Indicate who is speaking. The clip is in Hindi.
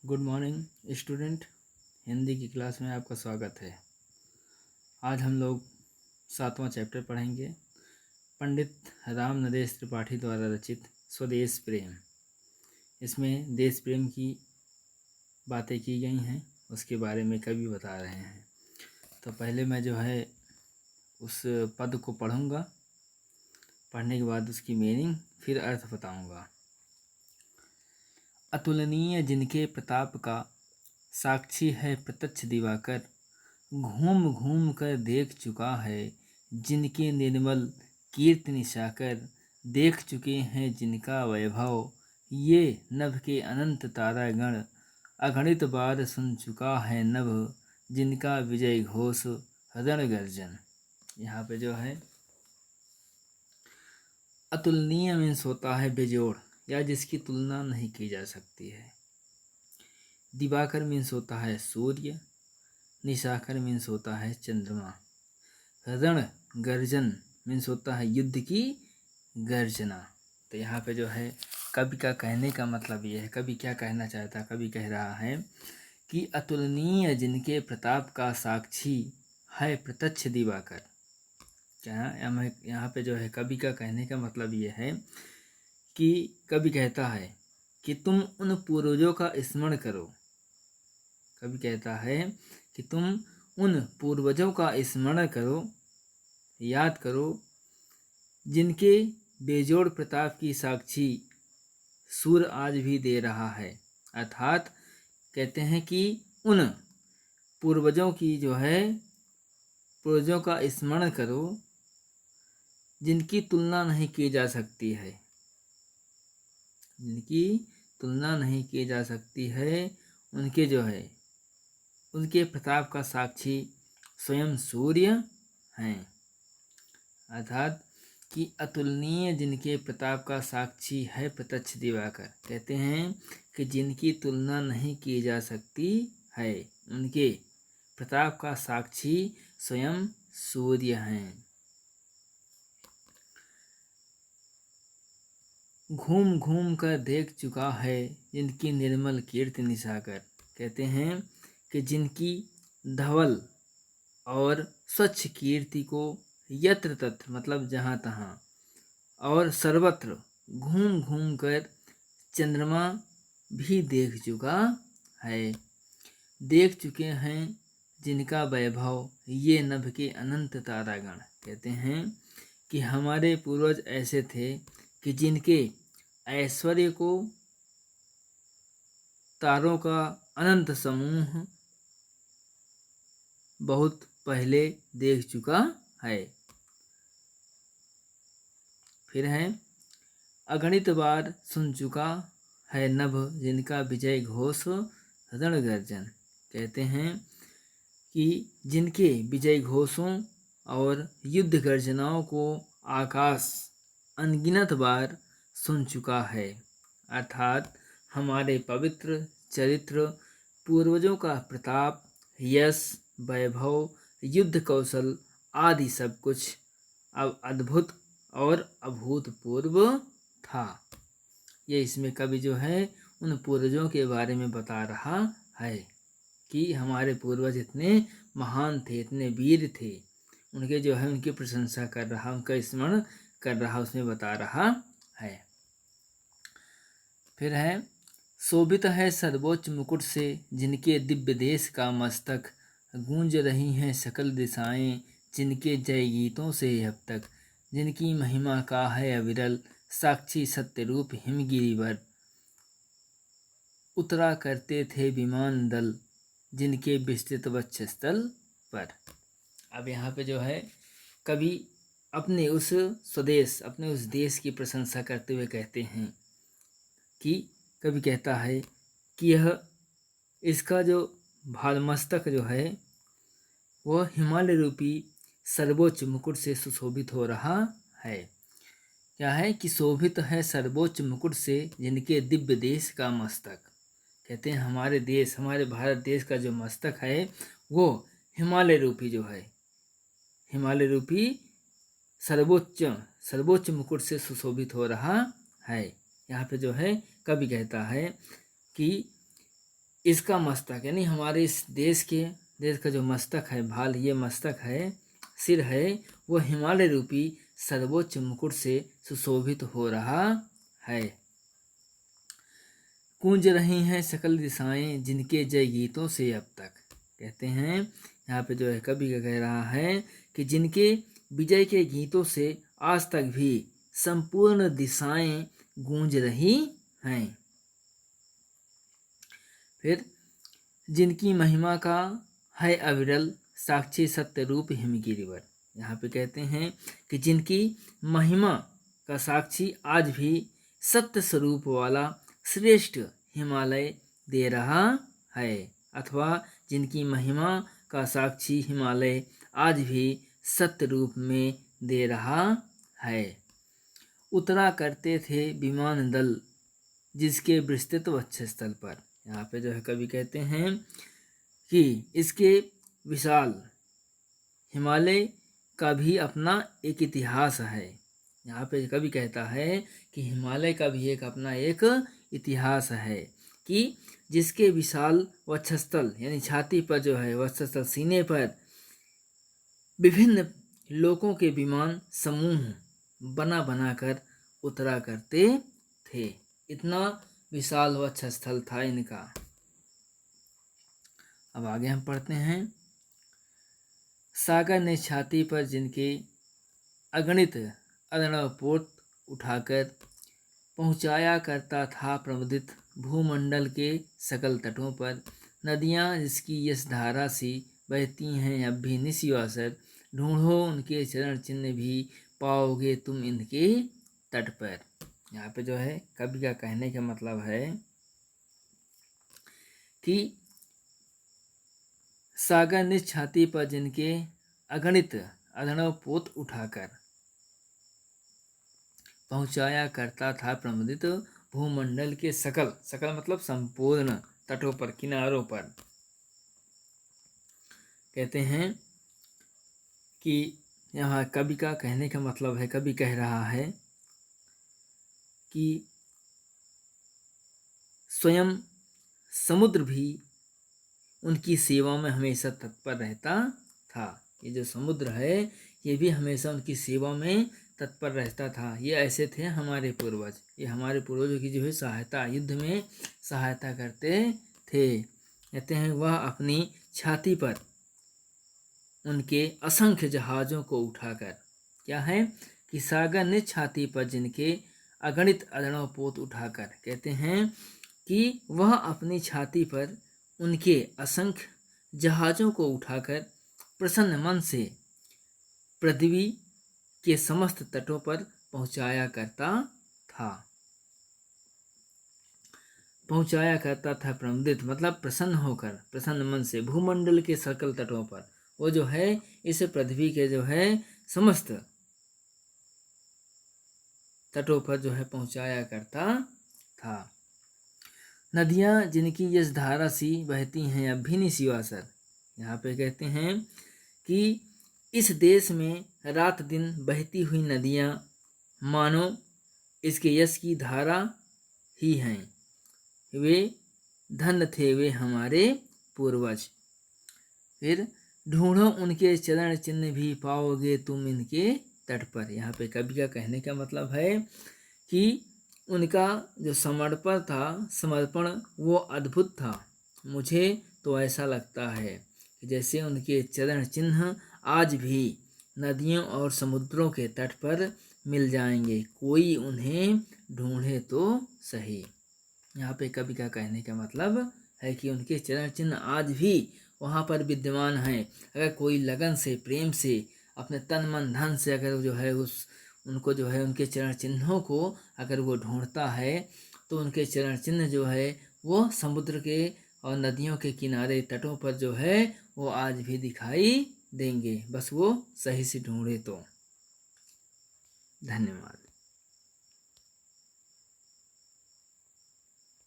Speaker 1: Good morning student. हिंदी की क्लास में आपका स्वागत है। आज हम लोग 7वां चैप्टर पढ़ेंगे। पंडित राम नरेश त्रिपाठी द्वारा रचित स्वदेश प्रेम। इसमें देश प्रेम की बातें की गई हैं, उसके बारे में कवि बता रहे हैं। तो पहले मैं जो है उस पद को पढ़ूंगा, पढ़ने के बाद उसकी मीनिंग फिर अर्थ बताऊंगा। अतुलनीय जिनके प्रताप का साक्षी है प्रत्यक्ष दिवाकर, घूम घूम कर देख चुका है जिनके निर्मल कीर्ति निशाकर, देख चुके हैं जिनका वैभव ये नभ के अनंत तारागण, अगणित बार सुन चुका है नभ जिनका विजय घोष रण गर्जन। यहाँ पे जो है अतुलनीय मीन्स होता है बेजोड़ या जिसकी तुलना नहीं की जा सकती है। दिवाकर मीन्स होता है सूर्य। निशाकर मीन्स होता है चंद्रमा। रण गर्जन मीन्स होता है युद्ध की गर्जना। तो यहाँ पे जो है कवि का कहने का मतलब ये है, कवि क्या कहना चाहता है। कवि कह रहा है कि अतुलनीय जिनके प्रताप का साक्षी है प्रत्यक्ष दिवाकर। क्या यहाँ पे जो है कवि का कहने का मतलब ये है कि कवि कहता है कि तुम उन पूर्वजों का स्मरण करो। कवि कहता है कि तुम उन पूर्वजों का स्मरण करो, याद करो, जिनके बेजोड़ प्रताप की साक्षी सूर्य आज भी दे रहा है। अर्थात कहते हैं कि उन पूर्वजों की जो है पूर्वजों का स्मरण करो जिनकी तुलना नहीं की जा सकती है, जिनकी तुलना नहीं की जा सकती है। उनके जो है उनके प्रताप का साक्षी स्वयं सूर्य हैं। अर्थात कि अतुलनीय जिनके प्रताप का साक्षी है प्रत्यक्ष दिवाकर। कहते हैं कि जिनकी तुलना नहीं की जा सकती है, उनके प्रताप का साक्षी स्वयं सूर्य हैं। घूम घूम कर देख चुका है जिनकी निर्मल कीर्ति निशाकर। कहते हैं कि जिनकी धवल और स्वच्छ कीर्ति को यत्र तत्र मतलब जहाँ तहाँ और सर्वत्र घूम घूम कर चंद्रमा भी देख चुका है। देख चुके हैं जिनका वैभव ये नभ के अनंत तारागण। कहते हैं कि हमारे पूर्वज ऐसे थे कि जिनके ऐश्वर्य को तारों का अनंत समूह बहुत पहले देख चुका है। फिर है अगणित बार सुन चुका है नभ जिनका विजय घोष रण गर्जन। कहते हैं कि जिनके विजय घोषों और युद्ध गर्जनाओं को आकाश अनगिनत बार सुन चुका है। अर्थात हमारे पवित्र चरित्र, पूर्वजों का प्रताप, यश, वैभव, युद्ध कौशल आदि सब कुछ अब अद्भुत और अभूतपूर्व था। ये इसमें कवि जो है उन पूर्वजों के बारे में बता रहा है कि हमारे पूर्वज इतने महान थे, इतने वीर थे। उनके जो है उनकी प्रशंसा कर रहा, उनका स्मरण कर रहा, उसमें बता रहा है। फिर है शोभित है सर्वोच्च मुकुट से जिनके दिव्य देश का मस्तक, गूंज रही हैं सकल दिशाएं जिनके जय गीतों से अब तक, जिनकी महिमा का है अविरल साक्षी सत्य रूप हिमगिरिवर, उतरा करते थे विमान दल जिनके विस्तृत वक्षस्थल पर। अब यहाँ पे जो है कवि अपने उस स्वदेश, अपने उस देश की प्रशंसा करते हुए कहते हैं कि कवि कहता है कि यह इसका जो भालमस्तक जो है वह हिमालय रूपी सर्वोच्च मुकुट से सुशोभित हो रहा है। क्या है कि शोभित है सर्वोच्च मुकुट से जिनके दिव्य देश का मस्तक। कहते हैं हमारे देश, हमारे भारत देश का जो मस्तक है वो हिमालय रूपी जो है, हिमालय रूपी सर्वोच्च मुकुट से सुशोभित हो रहा है। यहाँ पे जो है कवि कहता है कि इसका मस्तक यानी हमारे इस देश का जो मस्तक है, भाल, ये मस्तक है, सिर है, वो हिमालय रूपी सर्वोच्च मुकुट से सुशोभित हो रहा है। गूंज रही हैं सकल दिशाएं जिनके जय गीतों से अब तक। कहते हैं यहाँ पे जो है कवि का कह रहा है कि जिनके विजय के गीतों से आज तक भी संपूर्ण दिशाएं गूंज रही हैं। फिर जिनकी महिमा का है अविरल साक्षी सत्य रूप हिमगिरिवर। यहाँ पे कहते हैं कि जिनकी महिमा का साक्षी आज भी सत्य स्वरूप वाला श्रेष्ठ हिमालय दे रहा है, अथवा जिनकी महिमा का साक्षी हिमालय आज भी सत्य रूप में दे रहा है। उतरा करते थे विमान दल जिसके विस्तृत वक्षस्थल पर। यहाँ पे जो है कवि कहते हैं कि इसके विशाल हिमालय का भी अपना एक इतिहास है। यहाँ पे कवि कहता है कि हिमालय का भी एक अपना एक इतिहास है कि जिसके विशाल वक्षस्थल यानी छाती पर जो है वक्षस्थल, सीने पर विभिन्न लोकों के विमान समूह बना बनाकर उतरा करते थे। इतना विशाल वक्षस्थल था इनका। अब आगे हम पढ़ते हैं। सागर ने छाती पर जिनके अगणित अर्णव पोत उठाकर पहुँचाया करता था प्रमुदित भूमंडल के सकल तटों पर। नदियाँ जिसकी यश धारा सी बहती हैं अब भी निशिवासर। ढूंढो उनके चरण चिन्ह भी पाओगे तुम इनके तट पर। यहाँ पे जो है कवि का कहने का मतलब है कि सागर ने छाती पर जिनके अगणित अर्णव पोत उठाकर पहुँचाया करता था प्रमुदित भूमंडल के सकल मतलब संपूर्ण तटों पर, किनारों पर। कहते हैं कि यहाँ कवि का कहने का मतलब है, कवि कह रहा है कि स्वयं समुद्र भी उनकी सेवा में हमेशा तत्पर रहता था। ये जो समुद्र है ये भी हमेशा उनकी सेवा में तत्पर रहता था। ये ऐसे थे हमारे पूर्वज, ये हमारे पूर्वजों की जो है सहायता, युद्ध में सहायता करते थे। कहते हैं वह अपनी छाती पर उनके असंख्य जहाज़ों को उठाकर, क्या है कि सागर ने छाती पर जिनके अगणित अर्णव पोत उठाकर, कहते हैं कि वह अपनी छाती पर उनके असंख्य जहाज़ों को उठाकर प्रसन्न मन से पृथ्वी के समस्त तटों पर पहुँचाया करता था प्रमुदित मतलब प्रसन्न होकर, प्रसन्न मन से भूमंडल के सकल तटों पर। वो जो है इस पृथ्वी के जो है समस्त तटों पर जो है पहुँचाया करता था। नदियाँ जिनकी यश धारा सी बहती हैं अब भी निशिवासर। यहाँ पे कहते हैं कि इस देश में रात दिन बहती हुई नदियाँ मानो इसके यश की धारा ही हैं। वे धन्य थे वे हमारे पूर्वज। फिर ढूंढो उनके चरण चिन्ह भी पाओगे तुम इनके तट पर। यहाँ पे कवि का कहने का मतलब है कि उनका जो समर्पण वो अद्भुत था। मुझे तो ऐसा लगता है कि जैसे उनके चरण चिन्ह आज भी नदियों और समुद्रों के तट पर मिल जाएंगे, कोई उन्हें ढूंढे तो सही। यहाँ पे कवि का कहने का मतलब है कि उनके चरण चिन्ह आज भी वहाँ पर विद्यमान हैं। अगर कोई लगन से, प्रेम से, अपने तन मन धन से अगर जो है उनको जो है उनके चरण चिन्हों को अगर वो ढूंढता है तो उनके चरण चिन्ह जो है वो समुद्र के और नदियों के किनारे तटों पर जो है वो आज भी दिखाई देंगे, बस वो सही से ढूंढे तो। धन्यवाद।